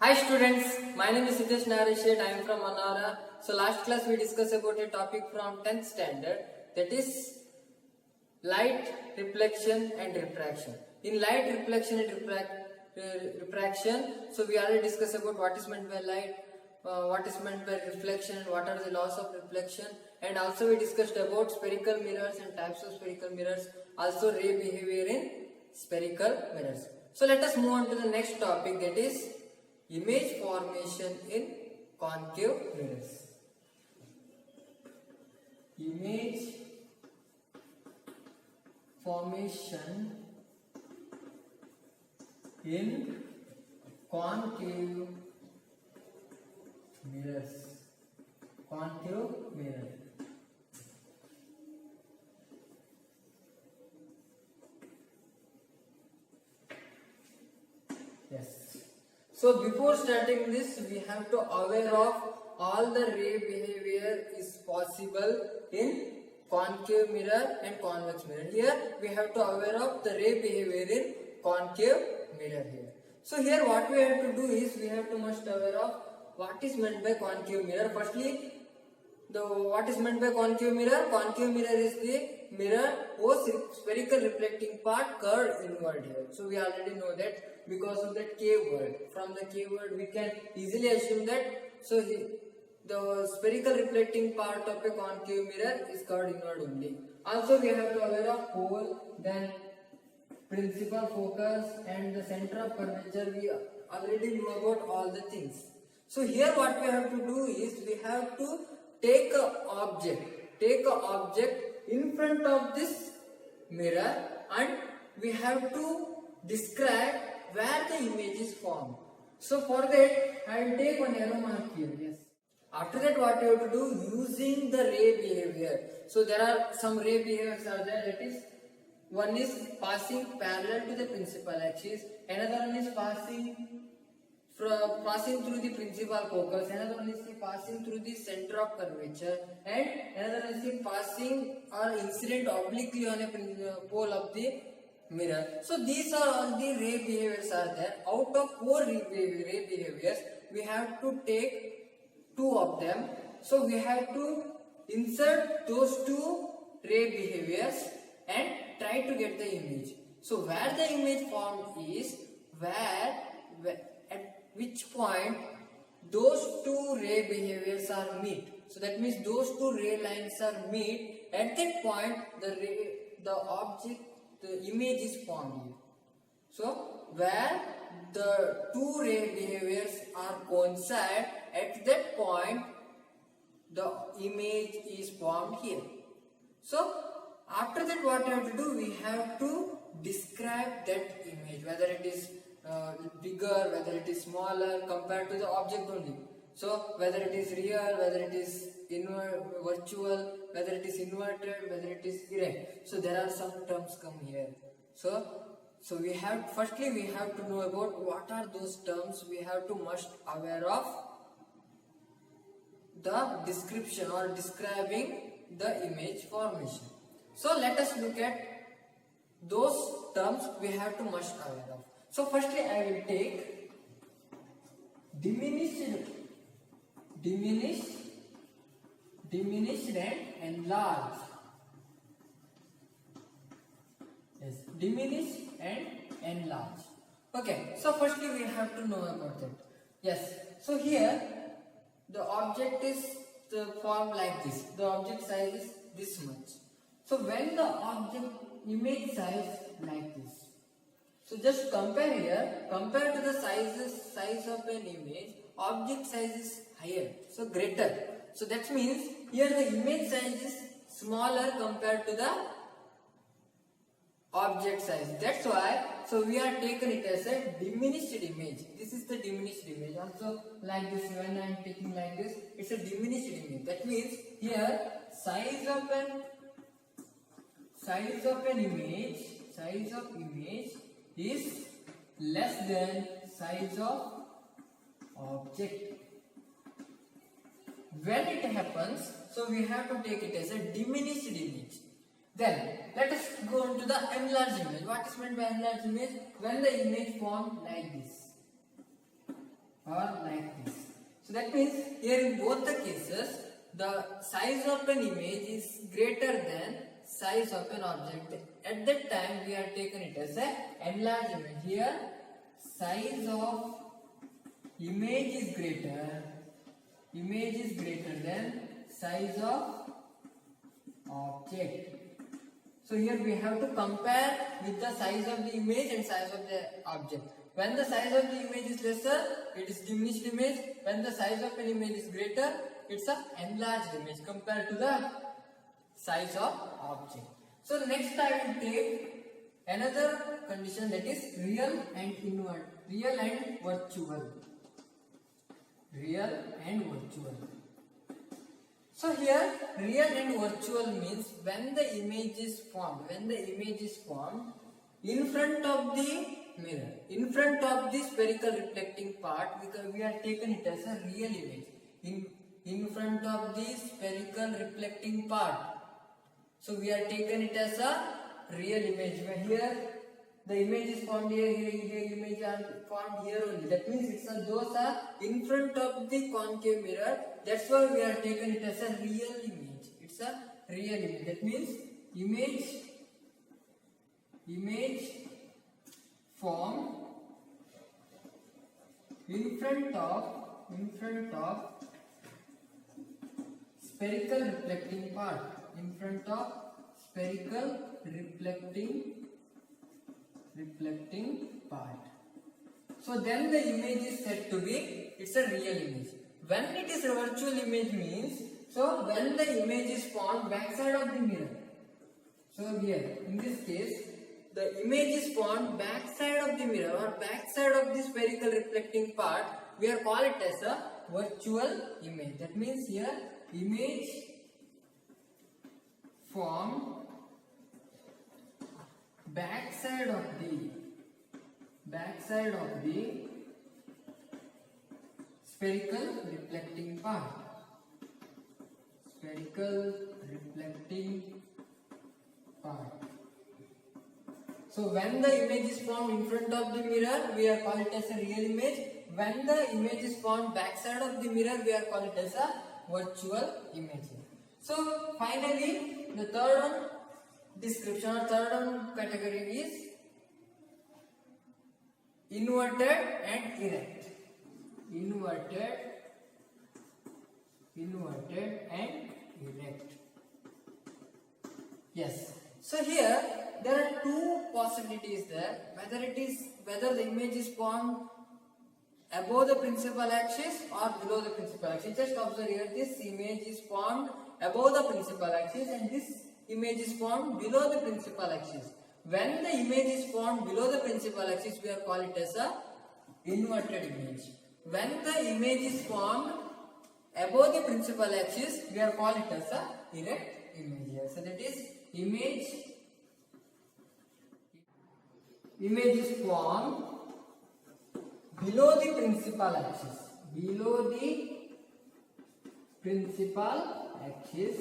Hi students, my name is Siddesh Narishet. I am from Manara. So last class we discussed about a topic from 10th standard, that is light reflection and refraction. In light reflection and refraction, so we already discussed about what is meant by light, what is meant by reflection, and what are the laws of reflection, and also we discussed about spherical mirrors and types of spherical mirrors, also ray behavior in spherical mirrors. So let us move on to the next topic, that is image formation in concave mirrors. Image formation in concave mirrors. Concave mirror. Yes. So before starting this, we have to aware of all the ray behavior is possible in concave mirror and convex mirror. Here we have to aware of the ray behavior in concave mirror here. So here what we have to do is we have to must aware of what is meant by concave mirror. Firstly, what is meant by concave mirror? Concave mirror is the mirror whose spherical reflecting part curved inward here. So we already know that because of that K word. From the K word we can easily assume that the spherical reflecting part of a concave mirror is curved inward only. Also we have to aware of pole, then principal focus and the center of curvature. We already know about all the things. So here what we have to do is we have to take a object in front of this mirror and we have to describe where the image is formed. So for that I will take one arrow mark here. Yes. After that what you have to do using the ray behavior. So there are some ray behaviors are there, that is one is passing parallel to the principal axis, another one is passing through the principal focus, another one is passing through the center of curvature, and another one is passing or incident obliquely on a pole of the mirror. So these are all the ray behaviors are there. Out of 4 ray behaviors, we have to take 2 of them. So we have to insert those 2 ray behaviors and try to get the image. So where the image formed is where at which point those 2 ray behaviors are meet. So that means those 2 ray lines are meet. At that point the image is formed here. So where the 2 ray behaviors are coincide, at that point the image is formed here. So after that what we have to do, we have to describe that image, whether it is bigger, whether it is smaller compared to the object only. So whether it is real, whether it is virtual, whether it is inverted, whether it is erect. So there are some terms come here. So we have to know about what are those terms. We have to must aware of the description or describing the image formation. So let us look at those terms we have to must aware of. So firstly I will take diminished and enlarged. Yes, diminished and enlarged. Okay, so firstly we have to know about that. Yes, so here the object is the form like this. The object size is this much. So when the object image size like this, so just compare here, compare to the size of an image, object size is higher, so greater. So that means here the image size is smaller compared to the object size. That's why, so we are taken it as a diminished image. This is the diminished image. Also like this, when I am taking like this, it's a diminished image. That means here size of image is less than size of object. When it happens, so we have to take it as a diminished image. Then let us go on to the enlarged image. What is meant by enlarged image? When the image formed like this. or like this. So that means here in both the cases the size of an image is greater than size of an object. At that time we have taken it as a enlarged image. Here size of image is greater than size of object. So here we have to compare with the size of the image and size of the object. When the size of the image is lesser, it is diminished image. When the size of an image is greater, it's a enlarged image compared to the size of object. So next I will take another condition, that is real and virtual. Real and virtual. So here real and virtual means when the image is formed in front of the mirror, in front of the spherical reflecting part, because we have taken it as a real image. In front of the spherical reflecting part, so we have taken it as a real image. But here the image is formed here image are formed here only. That means those are in front of the concave mirror. That's why we have taken it as a real image. It's a real image. That means image formed in front of spherical reflecting part. In front of spherical reflecting part. So then the image is said to be, it's a real image. When it is a virtual image means, so when the image is formed backside of the mirror. So here in this case the image is formed backside of the mirror or backside of the spherical reflecting part, we are call it as a virtual image. That means here image formed backside of the spherical reflecting part. So when the image is formed in front of the mirror, we are call it as a real image. When the image is formed backside of the mirror, we are call it as a virtual image. So finally the third one description or third one category is inverted and erect. Inverted and erect. Yes. So here there are two possibilities there. Whether the image is formed above the principal axis or below the principal axis. Just observe here, this image is formed above the principal axis and this image is formed below the principal axis. When the image is formed below the principal axis, we are call it as a inverted image. When the image is formed above the principal axis, we are call it as a erect image. So that is image is formed below the principal axis.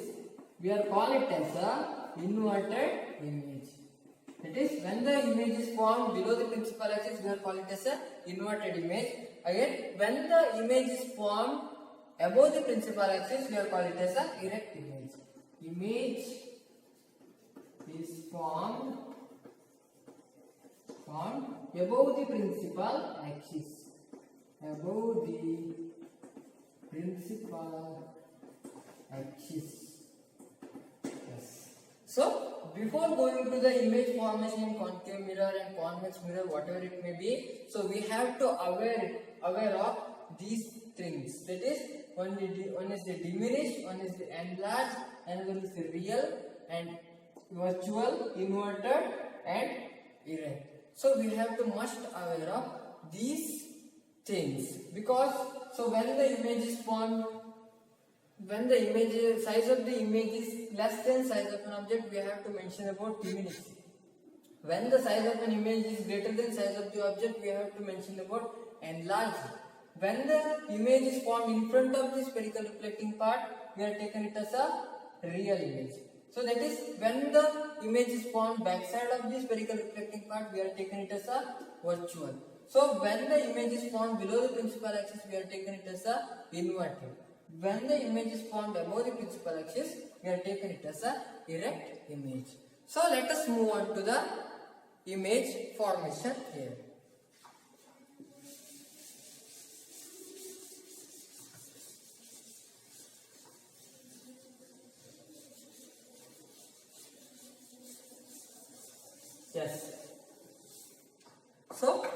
We are call it as a inverted image. That is, when the image is formed below the principal axis, we are call it as a inverted image. Again, when the image is formed above the principal axis, we are call it as a erect image. Image is formed above the principal axis. Yes. So before going to the image formation in concave mirror and convex mirror, whatever it may be, so we have to aware of these things. That is, one is the diminished, one is the enlarged, another is the real and virtual, inverted and erect. So we have to must aware of these things, because so when the image is formed, when the size of the image is less than size of an object, we have to mention about diminished. When the size of an image is greater than size of the object, we have to mention about enlarged. When the image is formed in front of the spherical reflecting part, we are taken it as a real image. So that is, when the image is formed backside of the spherical reflecting part, we are taken it as a virtual. So when the image is found below the principal axis, we are taken it as a inverted. When the image is found above the principal axis, we are taken it as a erect image. So let us move on to the image formation here. Yes. So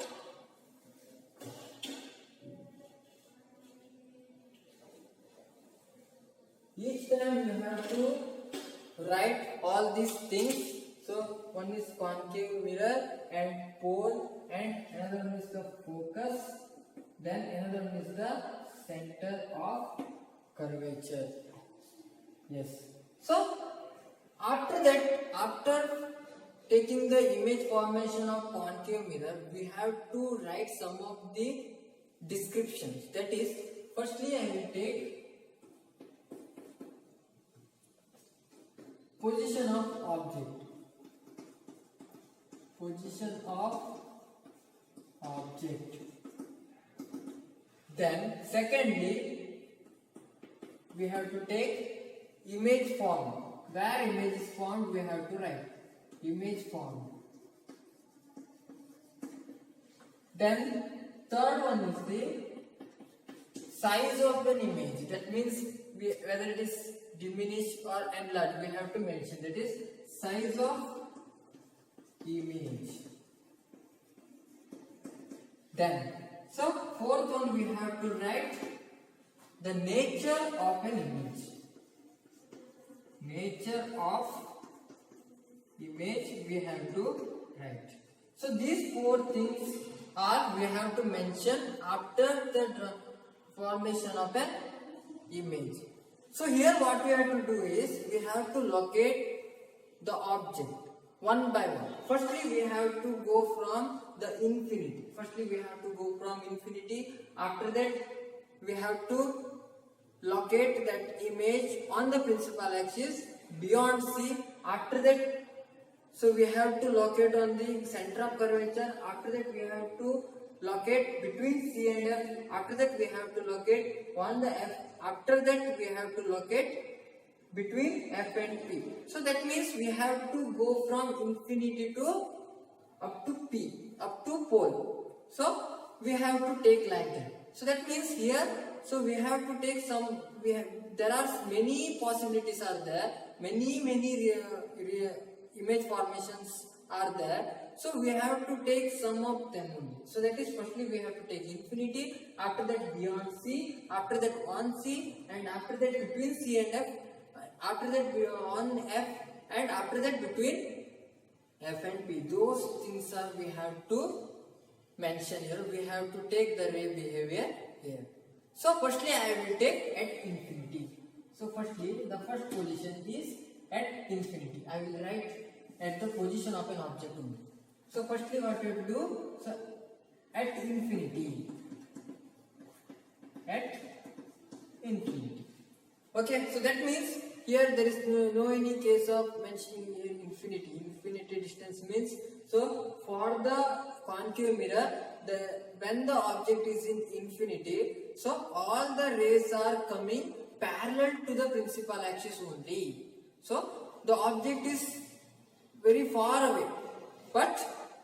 each time you have to write all these things. So one is concave mirror and pole, and another one is the focus, then another one is the center of curvature. Yes. So after that, after taking the image formation of concave mirror, we have to write some of the descriptions. That is, firstly I will take position of object. Position of object. Then secondly, we have to take image form. Where image is formed, we have to write image form. Then third one is the size of an image. That means whether it is diminished or enlarged, we have to mention. That is size of image. Then, so fourth one, we have to write the nature of an image. Nature of image we have to write. So these four things are we have to mention after the formation of an image. So here what we have to do is we have to locate the object one by one. Firstly we have to go from the infinity. After that we have to locate that image on the principal axis beyond C. After that, so we have to locate on the center of curvature. After that we have to locate between C and F. After that we have to locate on the F. After that we have to locate between F and P. So that means we have to go from infinity to up to P, up to pole. So we have to take like that. So that means here, so we have to take some, there are many possibilities are there, many image formations are there. So we have to take some of them only. So that is, firstly we have to take infinity, after that beyond C, after that on C, and after that between C and F, after that on F, and after that between F and P. Those things are we have to mention here. We have to take the ray behavior here. So firstly I will take at infinity. So firstly the first position is at infinity. I will write at the position of an object only. So firstly what we have to do, so at infinity. At infinity. Okay, so that means here there is no any case of mentioning here infinity. Infinity distance means, so for the concave mirror, when the object is in infinity, so all the rays are coming parallel to the principal axis only. So the object is very far away. But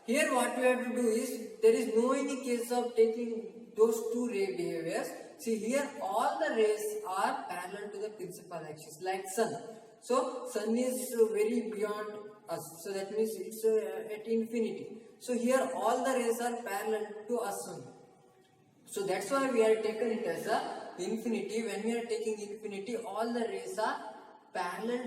here what we have to do is, there is no any case of taking those two ray behaviors. See here all the rays are parallel to the principal axis, like sun. So sun is very beyond us. So that means it's at infinity. So here all the rays are parallel to us only. So that's why we are taken it as a infinity. When we are taking infinity, all the rays are parallel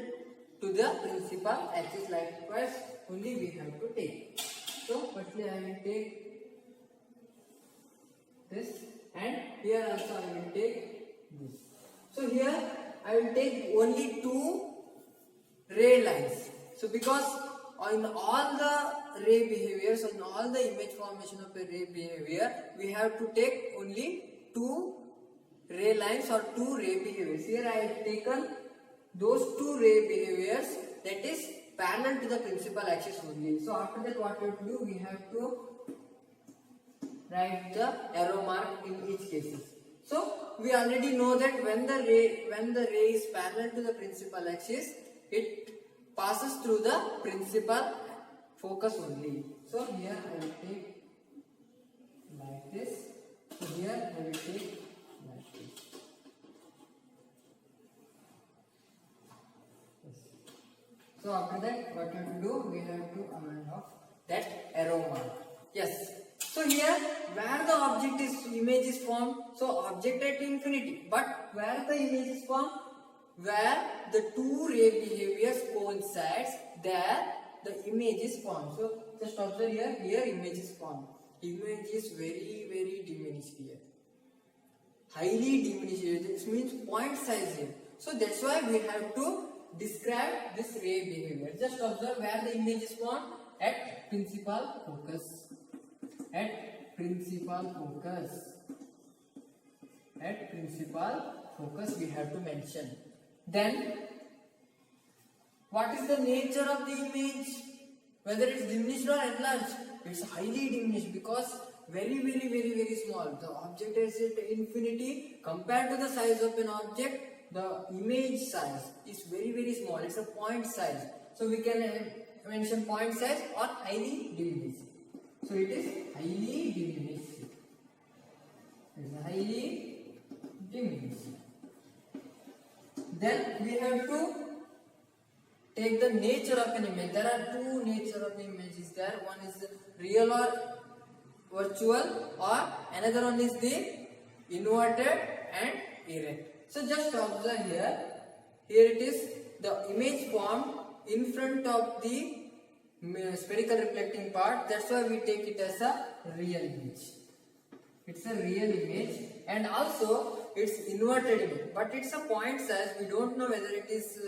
to the principal axis. Likewise, only we have to take. So firstly I will take this, and here also I will take this. So here I will take only two ray lines. So because on all the ray behaviors, on all the image formation of a ray behavior, we have to take only two ray lines or two ray behaviors. Here I have taken those two ray behaviors, that is parallel to the principal axis only. So after that what we have to do, we have to write the arrow mark in each cases. So we already know that when the ray is parallel to the principal axis, it passes through the principal focus only. So here I will take like this. So here I will take like this. Yes. So after that, what we have to do? We have to amend off that arrow mark. Yes. So here, where the image is formed, so object at infinity. But where the image is formed, where the two ray behaviors coincides, there the image is formed. So just observe here. Here image is formed. Image is very diminished here. Highly diminished here. This means point size here. So that's why we have to describe this ray behavior. Just observe where the image is formed at principal focus. At principal focus we have to mention. Then what is the nature of the image? Whether it's diminished or enlarged, it's highly diminished because very small. The object is at infinity. Compared to the size of an object, the image size is very small. It's a point size. So we can mention point size or highly diminished. So it is highly diminished. It is highly diminished. Then we have to take the nature of an image. There are two nature of images there. One is real or virtual, or another one is the inverted and erect. So just observe here. Here it is the image formed in front of the spherical reflecting part. That's why we take it as a real image. It's a real image, and also it's inverted image, but it's a point size. We don't know whether it is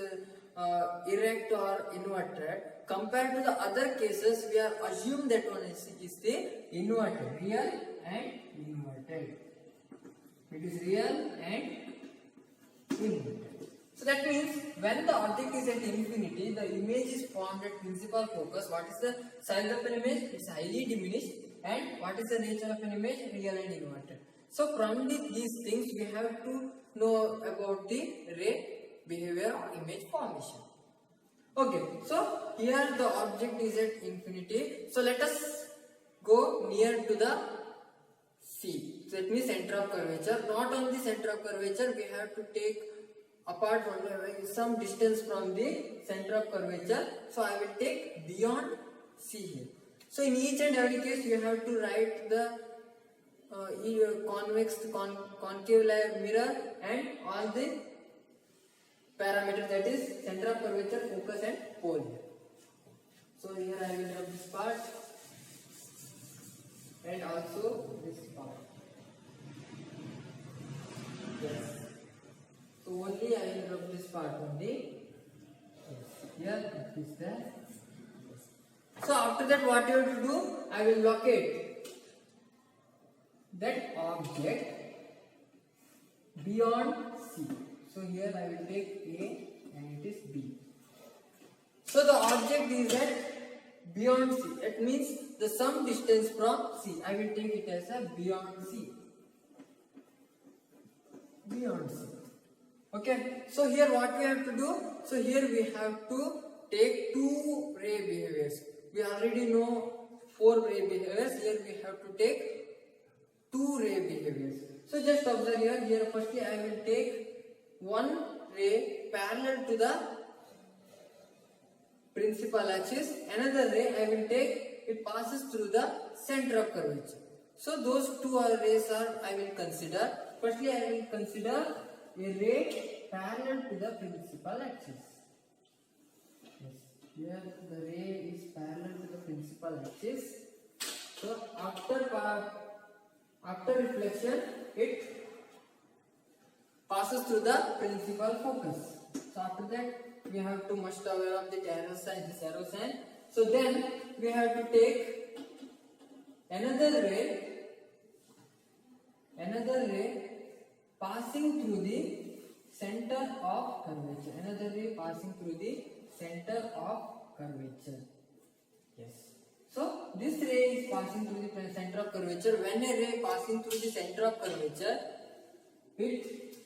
erect or inverted. Compared to the other cases, we are assumed that one is the inverted, real and inverted. It is real and inverted. So that means when the object is at infinity, the image is formed at principal focus. What is the size of an image? It's highly diminished. And what is the nature of an image? Real and inverted. So from these things we have to know about the ray behavior or image formation. Okay, so here the object is at infinity. So let us go near to the C. So that means center of curvature. Not on the center of curvature, we have to take apart from some distance from the center of curvature. So I will take beyond C here. So in each and every case you have to write the concave mirror and all the parameters, that is center of curvature, focus and pole. So here I will rub this part and also this part. Yes. So only I will rub this part only. Yes. Here it is there. So after that what you have to do? I will locate that object beyond C. So here I will take A and it is B. So the object is at beyond C. It means the some distance from C. I will take it as a beyond C. Beyond C. Okay. So here what we have to do? So here we have to take two ray behaviors. We already know 4 ray behaviors. Here we have to take 2 ray behaviors. So just observe here. Here firstly I will take one ray parallel to the principal axis. Another ray I will take, it passes through the center of curvature. So those two rays I will consider. Firstly I will consider a ray parallel to the principal axis. Here the ray is parallel to the principal axis. So after reflection, it passes through the principal focus. So after that, we have to must aware of the arrow sign, this arrow sign. So then we have to take another ray passing through the center of curvature. Another ray passing through the center of curvature. Yes. So this ray is passing through the center of curvature. When a ray passing through the center of curvature, it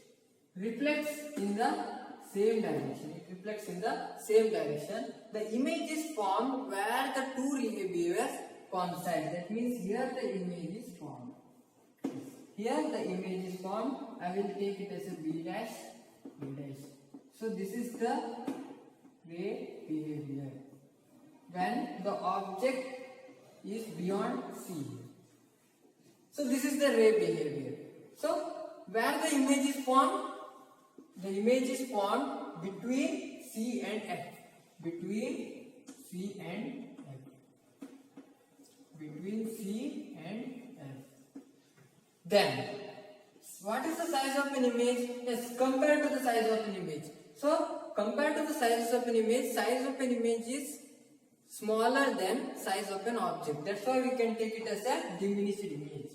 reflects in the same direction. It reflects in the same direction. The image is formed where the two ray behaviors coincide. That means here the image is formed. Here the image is formed. I will take it as a B dash, B dash. So this is the ray behavior when the object is beyond C. So this is the ray behavior. So where the image is formed? The image is formed between C and F. Between C and F. Between C and F. Then, what is the size of an image? Yes, compared to the size of an image. So, compared to the size of an image is smaller than size of an object. That's why we can take it as a diminished image.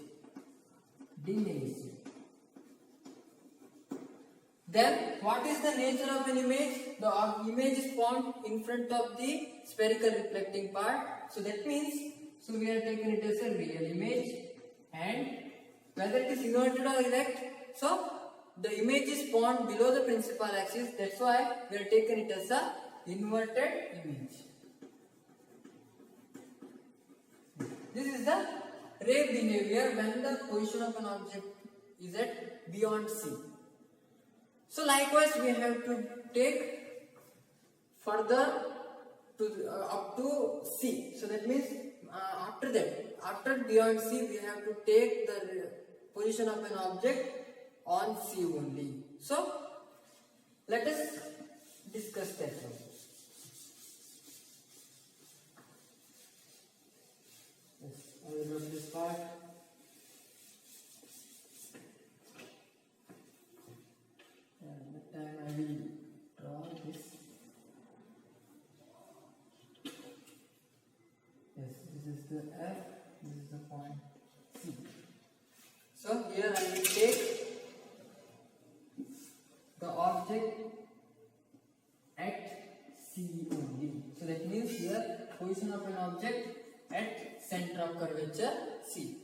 Diminished. Then, what is the nature of an image? The image is formed in front of the spherical reflecting part. So that means, so we are taking it as a real image, and whether it is inverted or erect, so the image is formed below the principal axis. That's why we are taking it as a inverted image. This is the ray behavior when the position of an object is at beyond C. So likewise we have to take further to up to C. So that means after beyond C we have to take the position of an object on C only. So let us discuss that one. Yes, I will rub this part. And I will draw this. Yes, this is the F, this is the point C. So here I will take the object at C only. So that means here position of an object at center of curvature C.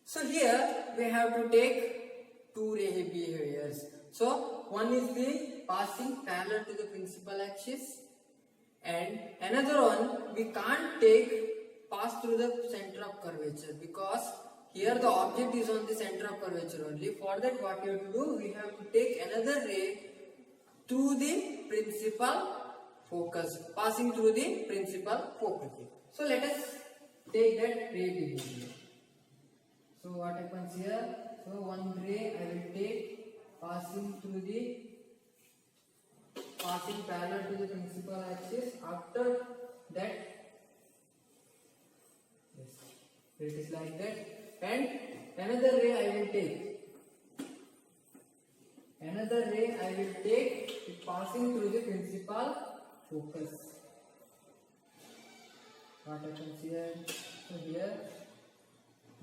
So here we have to take two ray behaviors. So one is the passing parallel to the principal axis, and another one we can't take pass through the center of curvature because here the object is on the center of curvature only. For that what we have to do, we have to take another ray through the principal focus, passing through the principal focus. So let us take that ray behavior. So what happens here? So one ray I will take passing parallel to the principal axis. After that, yes, it is like that. And another ray I will take. Another ray I will take it passing through the principal focus. What happens here? So here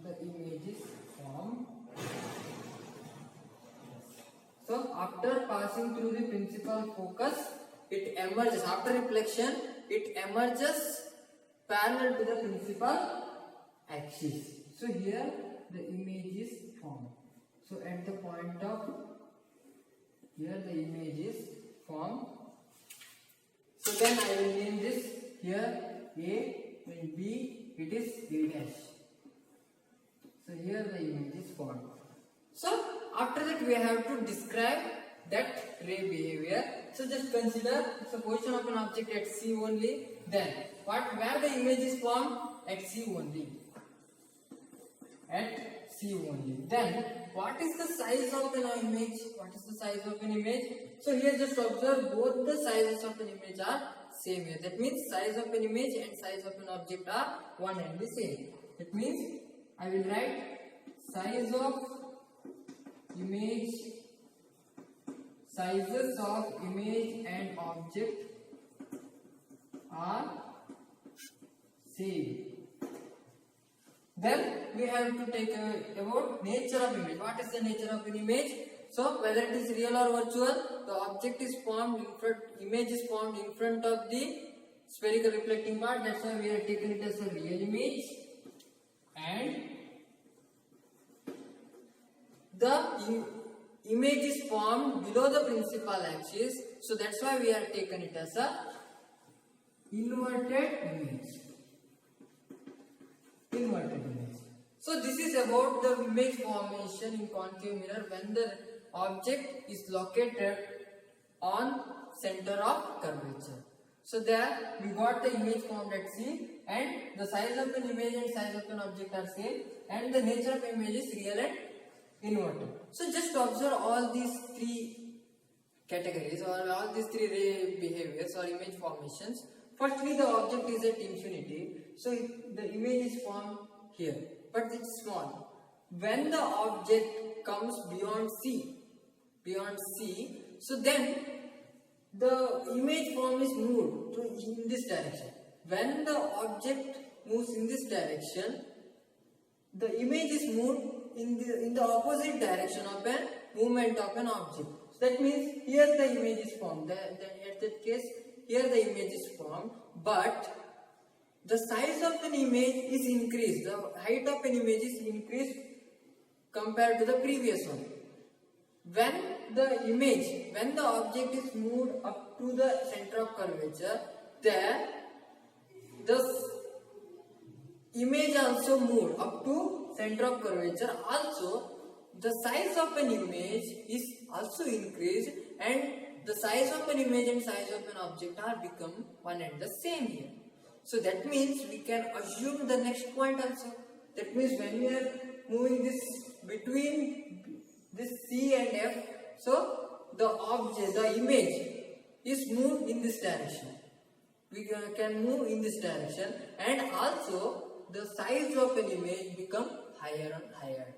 the image is formed. So after passing through the principal focus, it emerges. After reflection, it emerges parallel to the principal axis. So here the image is formed. So at the point of here the image is formed. So then I will name this here A and B. It is A dash. So here the image is formed. So after that we have to describe that ray behavior. So just consider it's a position of an object at C only. Then where the image is formed? At C only. At C only. Then what is the size of an image? What is the size of an image? So here just observe both the sizes of an image are same here. That means size of an image and size of an object are one and the same. That means I will write size of image, sizes of image and object are same. Then we have to take about nature of image. What is the nature of an image? So whether it is real or virtual, the object is formed in front, image is formed in front of the spherical reflecting part. That's why we are taking it as a real image. and the image is formed below the principal axis, so that's why we have taken it as a inverted image. So this is about the image formation in concave mirror when the object is located on center of curvature. So there we got the image formed at C, and the size of an image and size of an object are same, and the nature of image is real and inverted. So just observe all these three categories or all these three ray behaviors or image formations. Firstly, the object is at infinity, so the image is formed here, but it's small. When the object comes beyond C, so then the image form is moved in this direction. When the object moves in this direction, the image is moved in the opposite direction of a movement of an object. So that means here the image is formed. At that case, here the image is formed, but the size of an image is increased. The height of an image is increased compared to the previous one. When the object is moved up to the center of curvature, there the image also moved up to center of curvature. Also, the size of an image is also increased, and the size of an image and size of an object are become one and the same here. So that means we can assume the next point also. That means when we are moving this between this C and F, so the image is moved in this direction. We can move in this direction, and also the size of an image become higher and higher.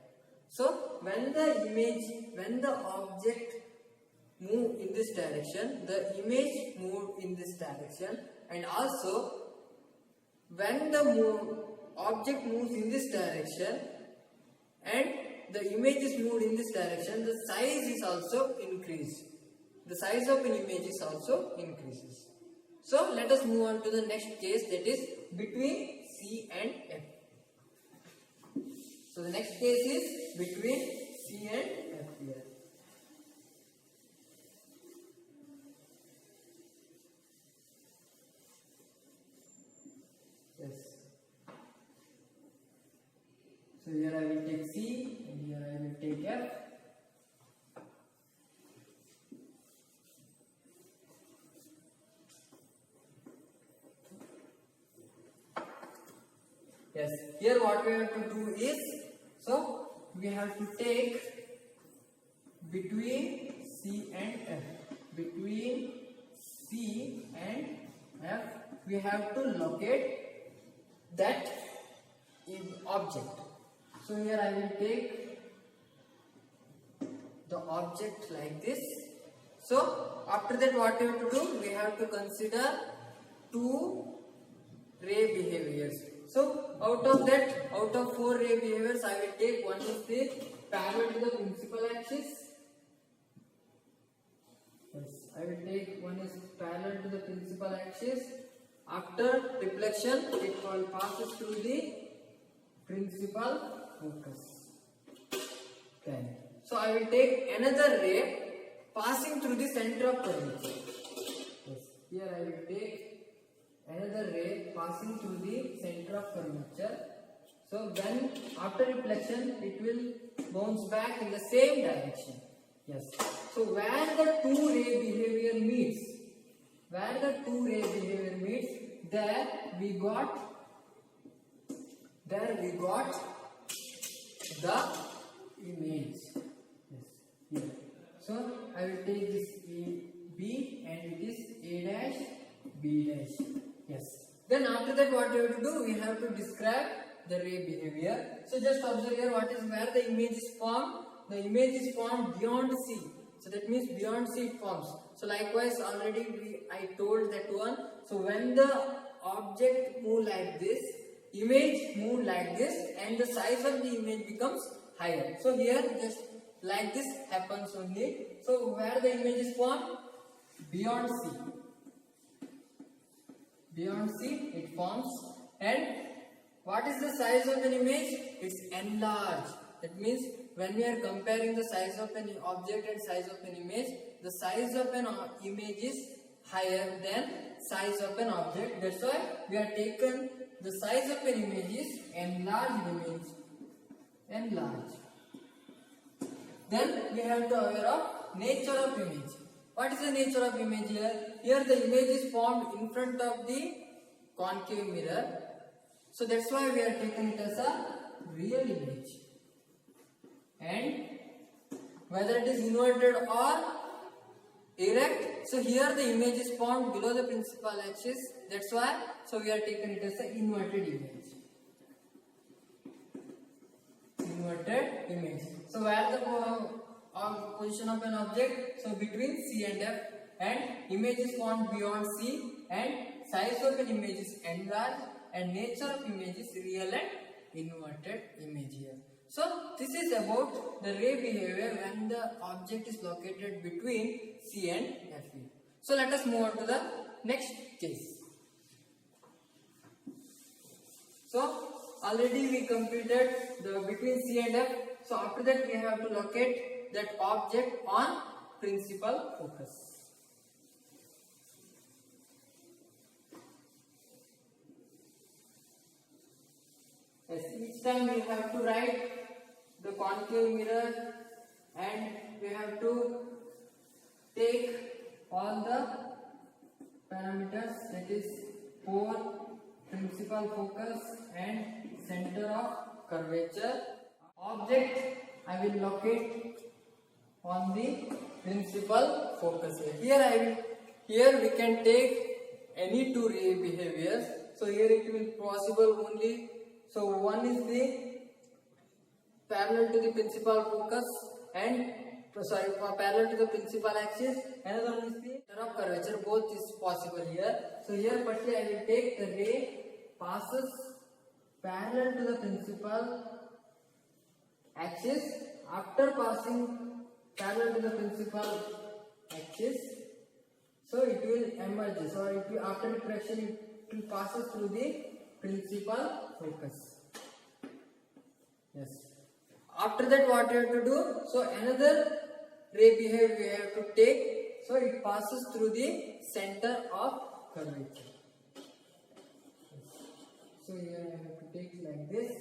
So when the object move in this direction, the image move in this direction, and also when the object moves in this direction and the image is moved in this direction, the size is also increased. The size of an image is also increases. So let us move on to the next case, that is between C and F. So the next case is between C and F here. Yes. So here I will take C and here I will take F. Yes, here what we have to do is, so we have to take between C and F. Between C and F, we have to locate that object. So here I will take the object like this. So after that what we have to do? We have to consider two ray behaviors. So out of four ray behaviors, I will take one is the parallel to the principal axis. Yes, I will take one is parallel to the principal axis. After reflection, it will passes through the principal focus. Then, so I will take another ray passing through the center of curvature. Yes, here I will take another ray passing through the center of curvature. So when after reflection, it will bounce back in the same direction. Yes. So where the two ray behavior meets, there we got the image. Yes. Here. So I will take this B and it is A dash B dash. Yes. Then after that what we have to do? We have to describe the ray behavior. So just observe here what is where the image is formed. The image is formed beyond C. So that means beyond C it forms. So likewise already I told that one. So when the object move like this, image move like this, and the size of the image becomes higher. So here just like this happens only. So where the image is formed? Beyond C. Beyond C it forms, and What is the size of an image? It's enlarged. That means when we are comparing the size of an object and size of an image, the size of an image is higher than size of an object. That's why we have taken the size of an image is enlarged image. Enlarged. Then we have to aware of nature of image. What is the nature of image here? Here the image is formed in front of the concave mirror. So that's why we have taken it as a real image. And whether it is inverted or erect, so here the image is formed below the principal axis. That's why, so we are taken it as an inverted image. Inverted image. So where the position of an object? So between C and F, and image is formed beyond C, and size of an image is enlarged, and nature of image is real and inverted image here. So this is about the ray behavior when the object is located between C and F. So let us move on to the next case. So already we completed the between C and F. So after that we have to locate that object on principal focus. Yes, each time we have to write the concave mirror and we have to take all the parameters, that is pole, principal focus and center of curvature. Object I will locate on the principal focus here. Here we can take any two ray behaviors. So here it will be possible only. So one is the parallel to the principal focus and parallel to the principal axis. Another one is the center of curvature. Both is possible here. So here firstly I will take the ray passes parallel to the principal axis. After passing parallel to the principal axis, so it will emerge. So it will, after refraction it will passes through the principal focus. Yes. After that what you have to do? So another ray behavior we have to take. So it passes through the center of curvature. So here I have to take like this.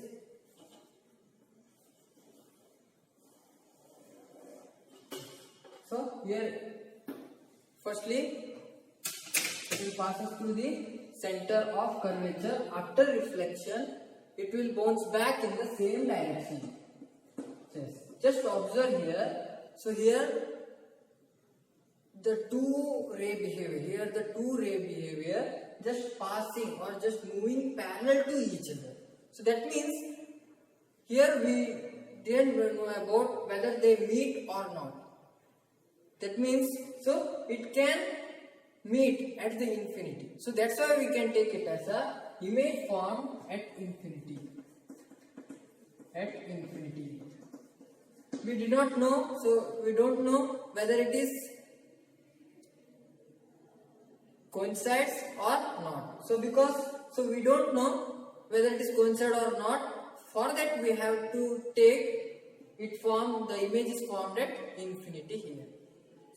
So here firstly it will passes through the center of curvature. After reflection it will bounce back in the same direction. Yes. Just observe here. So here the two ray behavior just passing or just moving parallel to each other. So that means here we didn't know about whether they meet or not. That means so it can meet at the infinity. So that's why we can take it as a image formed at infinity. At infinity. We do not know, so we don't know whether it is coincides or not. So we don't know whether it is coincide or not. For that we have to take it form, the image is formed at infinity here.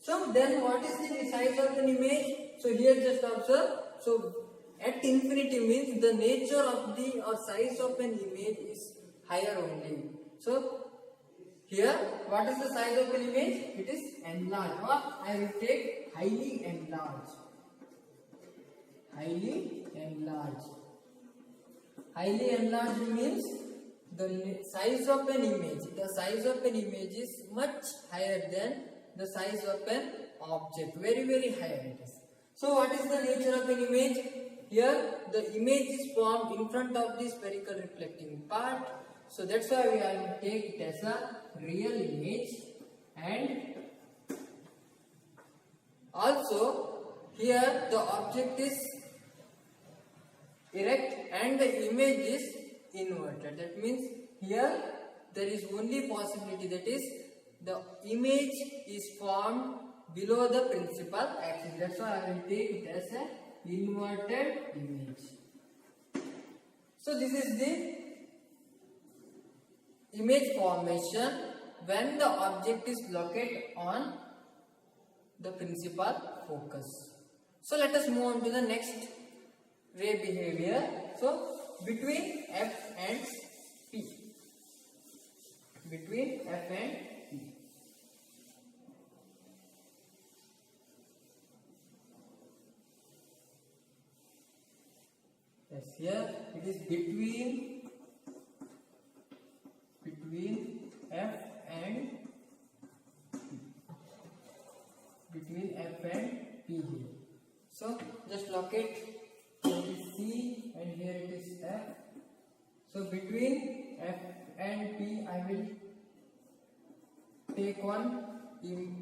So then what is the size of an image? So here just observe. So at infinity means the nature of the or size of an image is higher only. So here what is the size of an image? It is enlarged, or I will take highly enlarged. Highly enlarged. Highly enlarged means the size of an image. The size of an image is much higher than the size of an object. Very, very high it is. So what is the nature of an image? Here the image is formed in front of the spherical reflecting part. So that's why we will take it as a real image. And also here the object is erect and the image is inverted. That means here there is only possibility, that is the image is formed below the principal axis. That's why I will take it as an inverted image. So this is the image formation when the object is located on the principal focus. So let us move on to the next ray behavior. So between F and P. Between F and P. Yes, here it is between F and P. Between F and P here. So just locate, here it is C and here it is F. So between F and P I will take one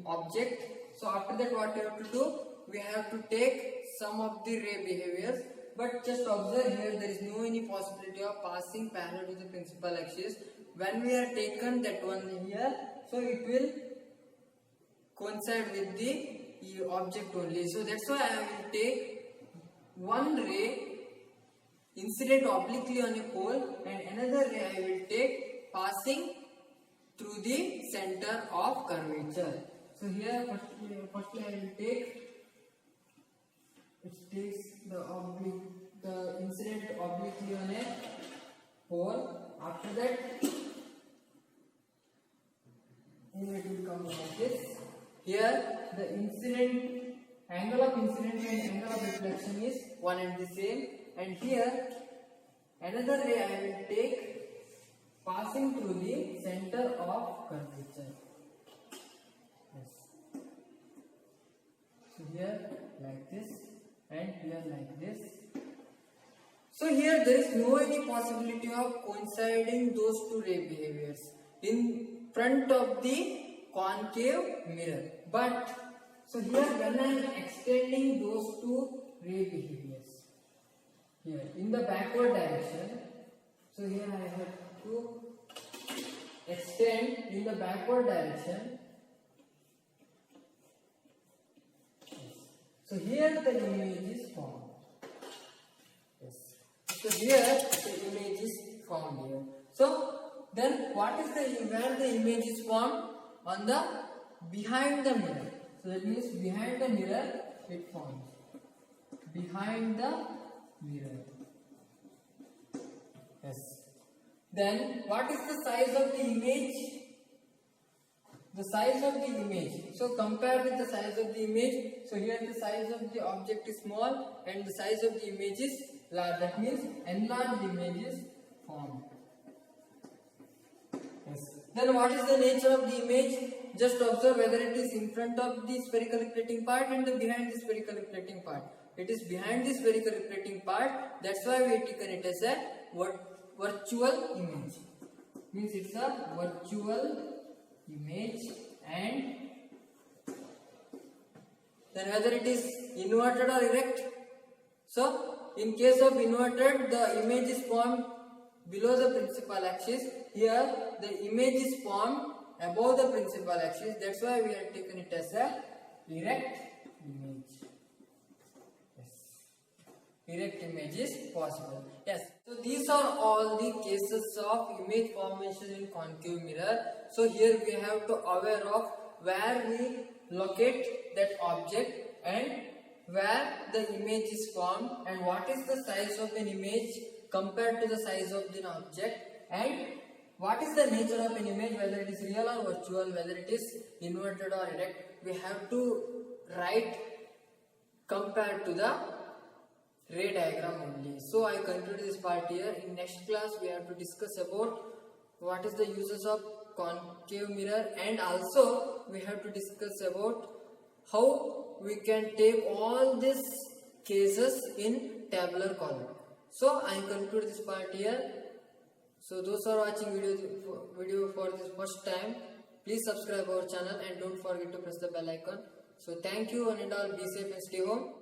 object. So after that what we have to do? We have to take some of the ray behaviors. But just observe here, there is no any possibility of passing parallel to the principal axis. When we are taken that one here, so it will coincide with the object only. So that's why I will take one ray incident obliquely on a pole and another ray I will take passing through the center of curvature. So here firstly I will take, it takes the incident obliquely on a pole. After that it will come like this. Here the incident, angle of incident and angle of reflection is one and the same, and here another ray I will take passing through the center of curvature. Yes. So here like this and here like this. So here there is no any possibility of coinciding those two ray behaviors in front of the concave mirror. But so here when I am extending those two ray behaviors here in the backward direction, so here I have to extend in the backward direction. So here the image is formed. Yes. So here the image is formed here. So then what is where the image is formed? On the behind the mirror. So that means behind the mirror it forms. Behind the mirror. Yes. Then what is the size of the image? The size of the image. So compare with the size of the image. So here the size of the object is small and the size of the image is large. That means enlarged image is formed. Yes. Then what is the nature of the image? Just observe whether it is in front of the spherical reflecting part and behind the spherical reflecting part. It is behind the spherical reflecting part. That's why we have taken it as a virtual image. Means it's a virtual image. And then whether it is inverted or erect. So in case of inverted, the image is formed below the principal axis. Here the image is formed above the principal axis. That's why we have taken it as a erect image. Yes. Erect image is possible. Yes. So these are all the cases of image formation in concave mirror. So here we have to aware of where we locate that object and where the image is formed and what is the size of an image compared to the size of the object, and what is the nature of an image, whether it is real or virtual, whether it is inverted or erect. We have to write compared to the ray diagram only. So I conclude this part here. In next class we have to discuss about what is the uses of concave mirror, and also we have to discuss about how we can take all these cases in tabular column. So I conclude this part here. So those who are watching video for this first time, please subscribe our channel and don't forget to press the bell icon. So thank you, one and all. Be safe and stay home.